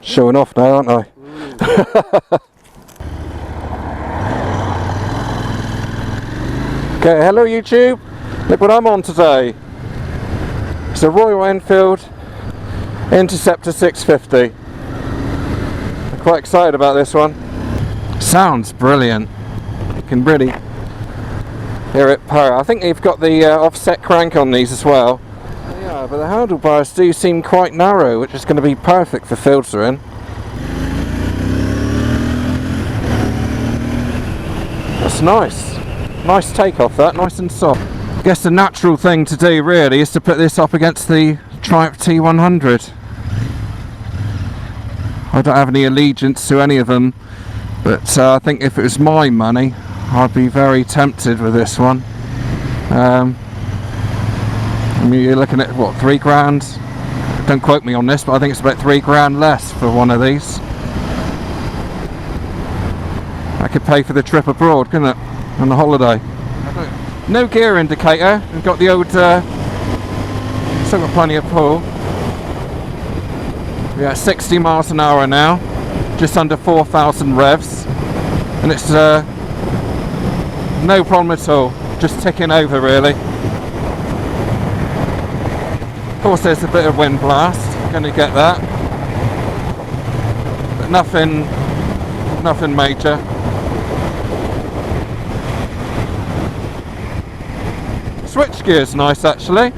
Showing off now, aren't I? Okay, hello YouTube. Look what I'm on today. It's a Royal Enfield Interceptor 650. I'm quite excited about this one. Sounds brilliant. You can really hear it purr. I think they've got the offset crank on these as well. Yeah, but the handlebars do seem quite narrow, which is going to be perfect for filtering. That's nice. Nice takeoff, that, nice and soft. I guess the natural thing to do really is to put this up against the Triumph T100. I don't have any allegiance to any of them, but I think if it was my money, I'd be very tempted with this one. I mean, you're looking at what, £3 grand? Don't quote me on this, but I think it's about £3 less for one of these. I could pay for the trip abroad, couldn't it? On the holiday. No gear indicator. We've got the old. Still got plenty of pull. We're at 60 miles an hour now, just under 4,000 revs, and it's no problem at all. Just ticking over really. Of course, there's a bit of wind blast. Going to get that, but nothing major. Switch gear's nice actually.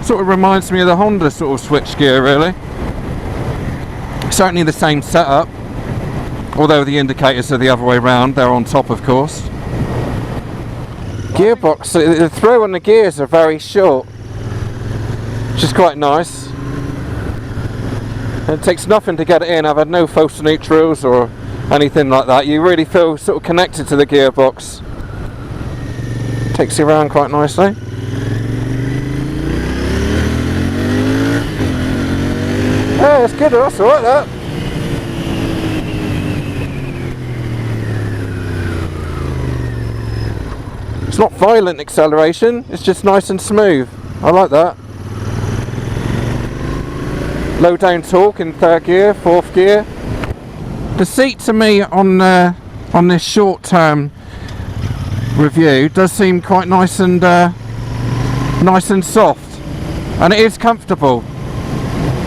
Sort of reminds me of the Honda sort of switch gear really. Certainly the same setup, although the indicators are the other way around. They're on top, of course. Gearbox, the throw on the gears are very short, which is quite nice. It takes nothing to get it in. I've had no false neutrals or anything like that. You really feel sort of connected to the gearbox. Takes you around quite nicely. Yeah, it's good. That's alright, that. It's not violent acceleration. It's just nice and smooth. I like that. Low down torque in third gear, fourth gear. The seat to me on this short term review does seem quite nice and soft, and it is comfortable.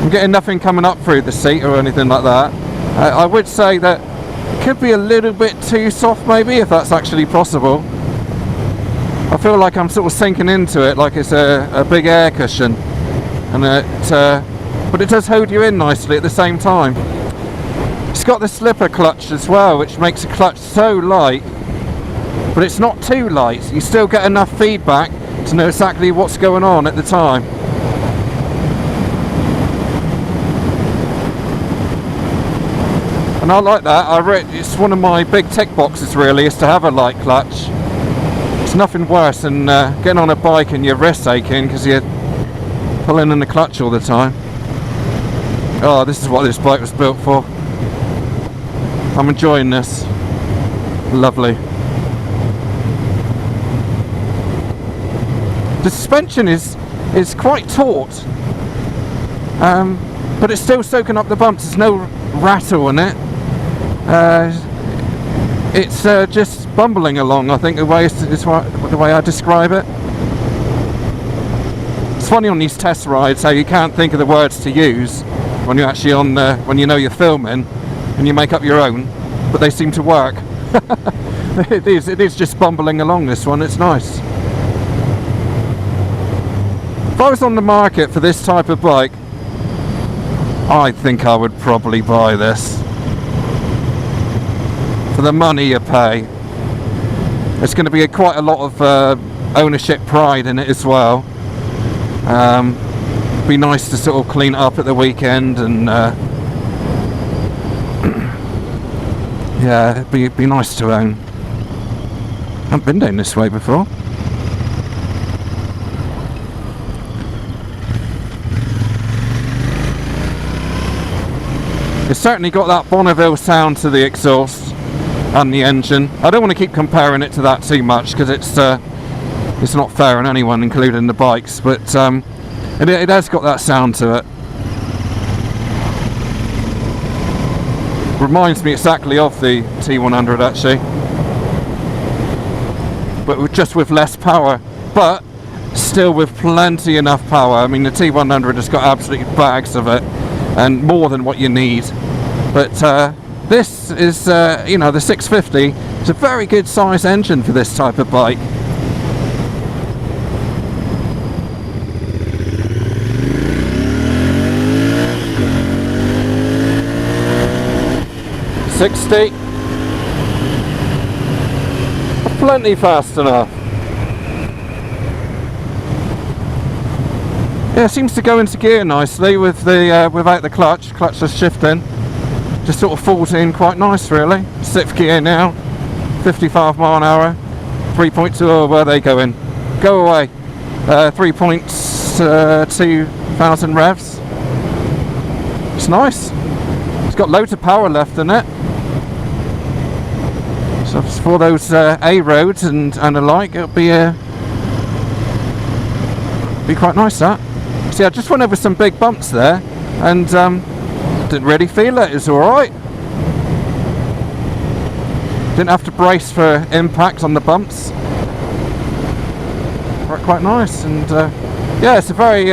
I'm getting nothing coming up through the seat or anything like that. I would say that it could be a little bit too soft maybe, if that's actually possible. I feel like I'm sort of sinking into it like it's a big air cushion, and but it does hold you in nicely at the same time. It's got the slipper clutch as well, which makes the clutch so light, but it's not too light. You still get enough feedback to know exactly what's going on at the time. And I like that. It's one of my big tick boxes really, is to have a light clutch. It's nothing worse than getting on a bike and your wrist's aching because you're pulling in the clutch all the time. Oh, this is what this bike was built for. I'm enjoying this. Lovely. The suspension is quite taut, but it's still soaking up the bumps. There's no rattle in it. It's just bumbling along, I think, the way I describe it. It's funny on these test rides how you can't think of the words to use when you're actually when you know you're filming, and you make up your own, but they seem to work. It is just bumbling along, this one. It's nice. If I was on the market for this type of bike, I think I would probably buy this. For the money you pay. There's going to be quite a lot of ownership pride in it as well. Be nice to sort of clean it up at the weekend, and yeah, it'd be nice to own. I haven't been down this way before. It's certainly got that Bonneville sound to the exhaust and the engine. I don't want to keep comparing it to that too much because it's not fair on anyone, including the bikes, but it has got that sound to it. Reminds me exactly of the T100 actually, but just with less power, but still with plenty enough power. I mean, the T100 has got absolutely bags of it, and more than what you need. But this is, you know, the 650 is a very good size engine for this type of bike. Plenty fast enough. Yeah, it seems to go into gear nicely with the without the clutchless shifting. Just sort of falls in quite nice, really. 6th gear now, 55 mile an hour, 3.2. Oh, where are they going? Go away. 3.2 thousand revs. It's nice. It's got loads of power left in it. So for those A roads and the like, it'll be quite nice, that. See, I just went over some big bumps there, and didn't really feel it. It's all right. Didn't have to brace for impact on the bumps. Quite nice, and yeah, it's a very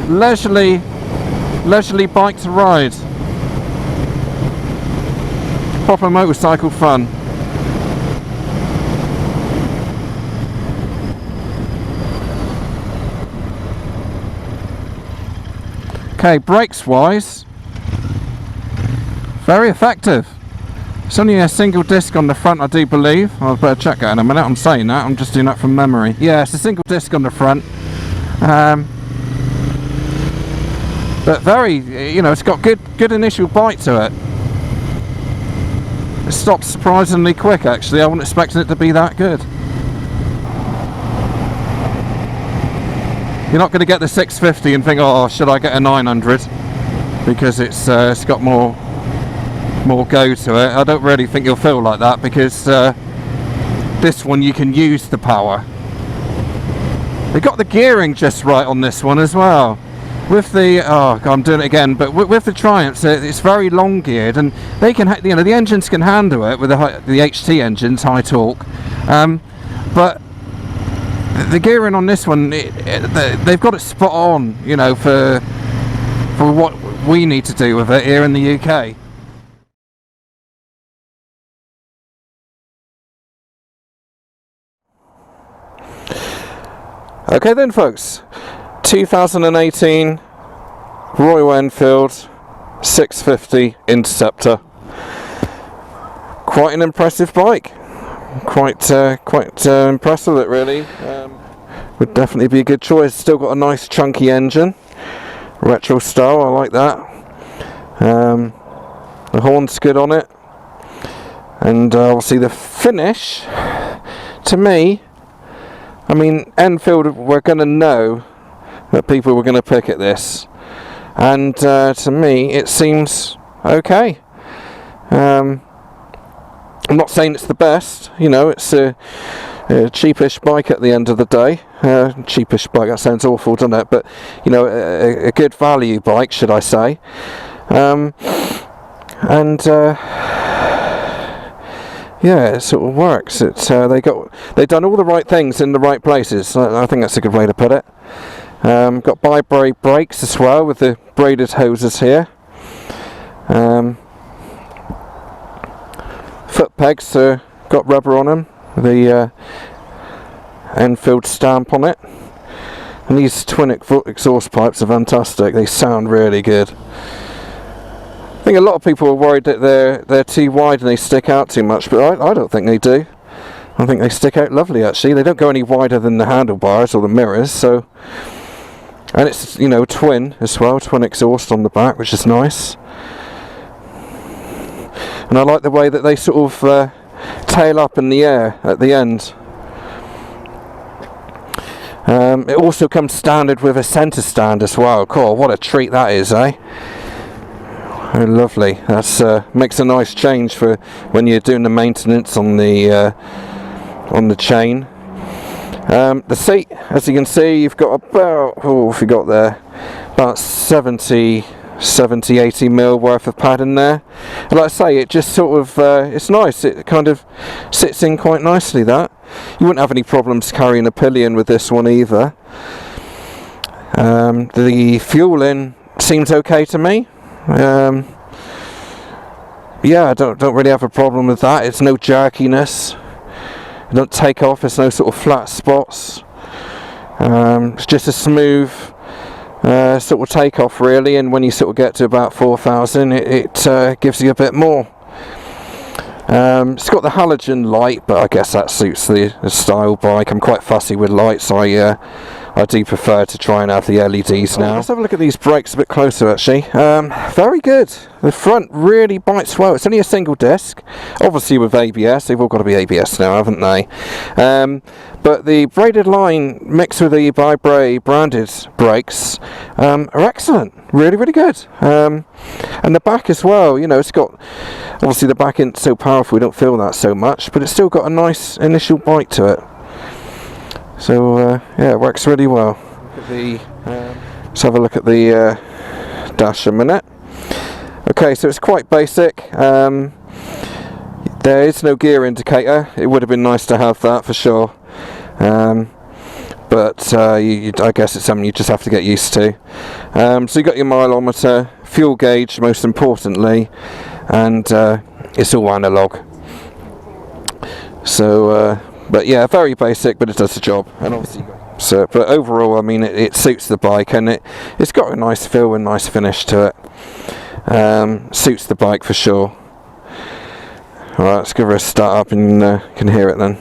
leisurely bike to ride. Proper motorcycle fun. Okay, brakes wise, very effective. It's only a single disc on the front, I do believe. I'll better check that in a minute. I'm saying that, I'm just doing that from memory. Yeah, it's a single disc on the front. But very, you know, it's got good initial bite to it. It stops surprisingly quick, actually. I wasn't expecting it to be that good. You're not going to get the 650 and think, oh, should I get a 900? Because it's got more go to it. I don't really think you'll feel like that, because this one you can use the power. They got the gearing just right on this one as well. With the, oh God, I'm doing it again, but with the Triumphs, it's very long geared, and they can, you know, the engines can handle it with the HT engines, high torque. But the gearing on this one, they've got it spot on, you know, for what we need to do with it here in the UK. Okay then, folks, 2018 Royal Enfield 650 Interceptor. Quite an impressive bike. Quite impressed with it, really. Would definitely be a good choice. Still got a nice chunky engine, retro style. I like that. The horn's good on it, and obviously the finish. To me, I mean, Enfield were going to know that people were going to pick at this, and to me, it seems okay. I'm not saying it's the best, you know, it's a cheapish bike at the end of the day. Cheapish bike, that sounds awful, doesn't it? But, you know, a good value bike, should I say. Yeah, it sort of works. It's they've done all the right things in the right places. I think that's a good way to put it. Got bi-brake brakes as well with the braided hoses here. Foot pegs got rubber on them, the Enfield stamp on it, and these twin exhaust pipes are fantastic. They sound really good. I think a lot of people are worried that they're too wide and they stick out too much, but I don't think they do. I think they stick out lovely, actually. They don't go any wider than the handlebars or the mirrors, so, and it's, you know, twin as well, twin exhaust on the back, which is nice. And I like the way that they sort of tail up in the air at the end. It also comes standard with a centre stand as well. Cool, what a treat that is, eh? Oh, lovely. That's makes a nice change for when you're doing the maintenance on the chain. The seat, as you can see, you've got about, oh, if you got there, about 70 70-80 mil worth of padding there. And like I say, it just sort of it's nice. It kind of sits in quite nicely. That you wouldn't have any problems carrying a pillion with this one either. The fueling seems okay to me. Yeah, I don't really have a problem with that. It's no jerkiness. It don't take off. There's no sort of flat spots. It's just a smooth sort of takeoff really, and when you sort of get to about 4,000 it gives you a bit more. It's got the halogen light, but I guess that suits the style bike. I'm quite fussy with lights. I do prefer to try and have the LEDs now. Let's have a look at these brakes a bit closer actually. Very good. The front really bites well. It's only a single disc, obviously with ABS. They've all got to be ABS now, haven't they? But the braided line mixed with the Vibray branded brakes are excellent. Really, really good. And the back as well, you know, it's got, obviously the back isn't so powerful, we don't feel that so much, but it's still got a nice initial bite to it. So yeah, it works really well. Let's have a look at the dash a minute. Okay, so it's quite basic. There is no gear indicator. It would have been nice to have that for sure. But I guess it's something you just have to get used to. So you got your mileometer, fuel gauge most importantly, and it's all analog. So but yeah, very basic, but it does the job. And obviously, so but overall, I mean, it suits the bike, and it's got a nice feel and nice finish to it. Suits the bike for sure. Alright, let's give her a start up and you can hear it then.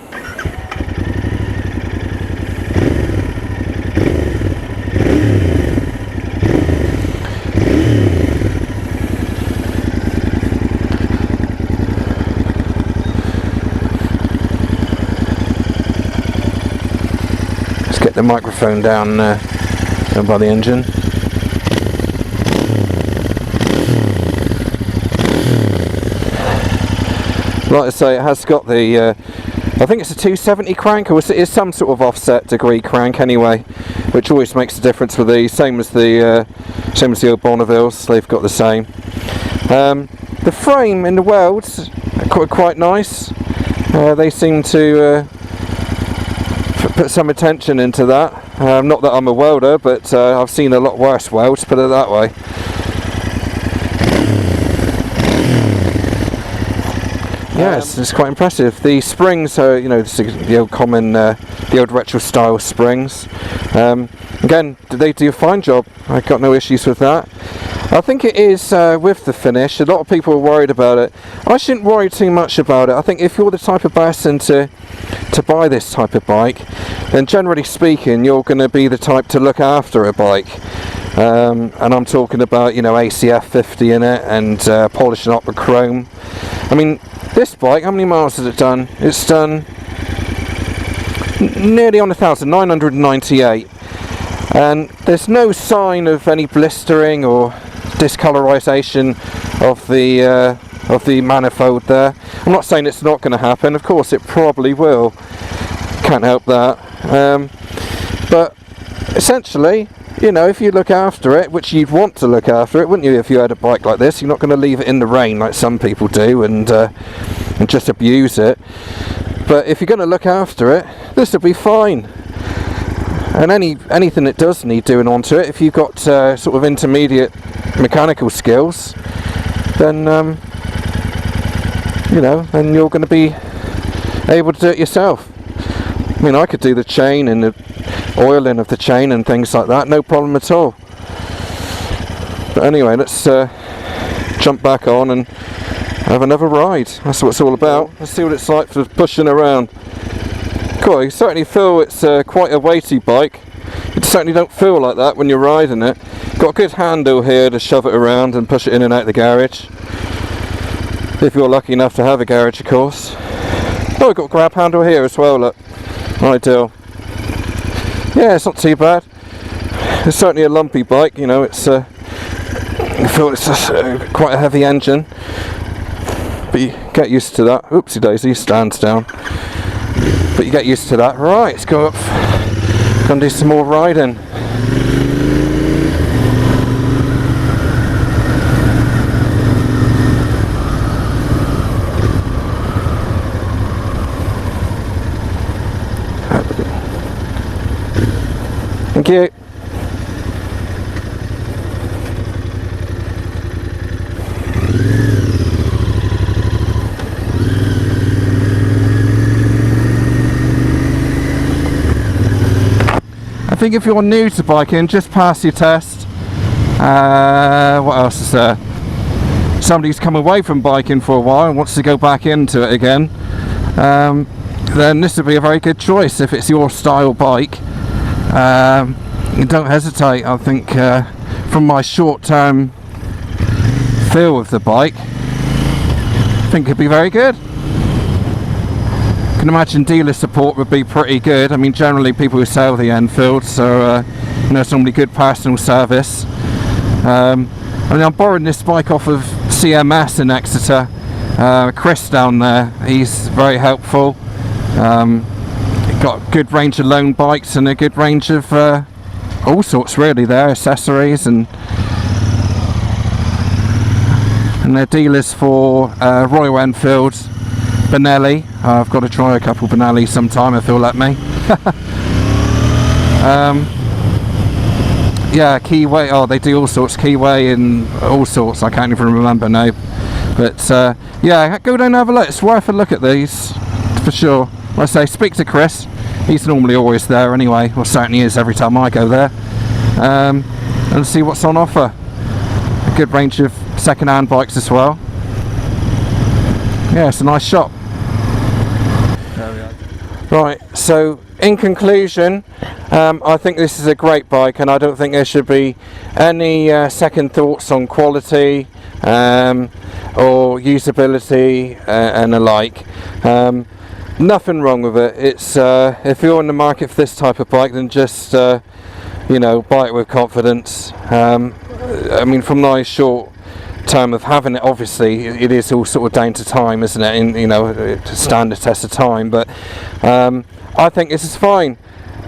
Get the microphone down by the engine. Like I say, it has got the I think it's a 270 crank, or it's some sort of offset degree crank anyway, which always makes a difference with these. Same as the old Bonnevilles, they've got the same. The frame in the welds are quite nice. They seem to put some attention into that. Not that I'm a welder, but I've seen a lot worse welds, put it that way. Yes, it's quite impressive. The springs are, you know, the old common, the old retro style springs. Again, they do a fine job. I've got no issues with that. I think it is with the finish. A lot of people are worried about it. I shouldn't worry too much about it. I think if you're the type of person to buy this type of bike, then generally speaking, you're going to be the type to look after a bike. And I'm talking about, you know, ACF 50 in it and polishing up the chrome. I mean, this bike, how many miles has it done? It's done nearly on 1,000, 998. And there's no sign of any blistering or discolorization of the manifold there. I'm not saying it's not going to happen. Of course, it probably will. Can't help that. But essentially, you know, if you look after it, which you'd want to look after it, wouldn't you, if you had a bike like this? You're not going to leave it in the rain like some people do and just abuse it. But if you're going to look after it, this will be fine. And anything it does need doing onto it, if you've got sort of intermediate mechanical skills, then you know, then you're going to be able to do it yourself. I mean, I could do the chain and the oiling of the chain and things like that, no problem at all. But anyway, let's jump back on and have another ride. That's what it's all about. Let's see what it's like for pushing around. Cool, you certainly feel it's quite a weighty bike. You certainly don't feel like that when you're riding it. Got a good handle here to shove it around and push it in and out of the garage. If you're lucky enough to have a garage, of course. Oh, we've got a grab handle here as well, look. Ideal. Yeah, it's not too bad. It's certainly a lumpy bike, you know, it's I feel it's quite a heavy engine. But you get used to that. Oopsie daisy, stands down. But you get used to that. Right, let's go up and do some more riding. you. I think if you're new to biking, just pass your test. What else is there? Somebody's come away from biking for a while and wants to go back into it again, then this would be a very good choice if it's your style bike. Don't hesitate. I think from my short-term feel of the bike, I think it'd be very good. I can imagine dealer support would be pretty good. I mean, generally people who sell the Enfield, so you know, it's normally good personal service. I mean, I'm borrowing this bike off of CMS in Exeter. Chris down there, he's very helpful. Got a good range of loan bikes and a good range of all sorts really there, accessories, and they're dealers for Royal Enfield, Benelli. I've got to try a couple Benelli sometime if he'll let me. Yeah, Keyway. Oh, they do all sorts, Keyway and all sorts. I can't even remember now. But yeah, go down and have a look. It's worth a look at these for sure. Like I say, speak to Chris. He's normally always there anyway. Well, certainly is every time I go there. And see what's on offer. A good range of second-hand bikes as well. Yeah, it's a nice shop. There we are. Right, so in conclusion, I think this is a great bike, and I don't think there should be any second thoughts on quality or usability and the like. Nothing wrong with it. It's if you're in the market for this type of bike, then just you know, buy it with confidence. I mean, from my short term of having it, obviously it is all sort of down to time, isn't it? And you know, to stand the test of time. But I think this is fine.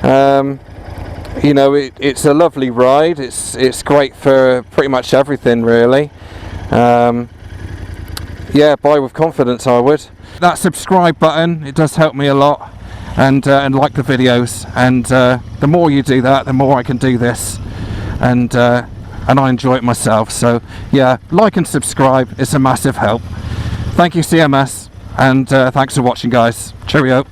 You know, it's a lovely ride. It's great for pretty much everything, really. Yeah, buy with confidence, I would. That subscribe button, it does help me a lot, and like the videos, and the more you do that, the more I can do this, and I enjoy it myself. So yeah, like and subscribe, it's a massive help. Thank you, CMS, and thanks for watching, guys. Cheerio.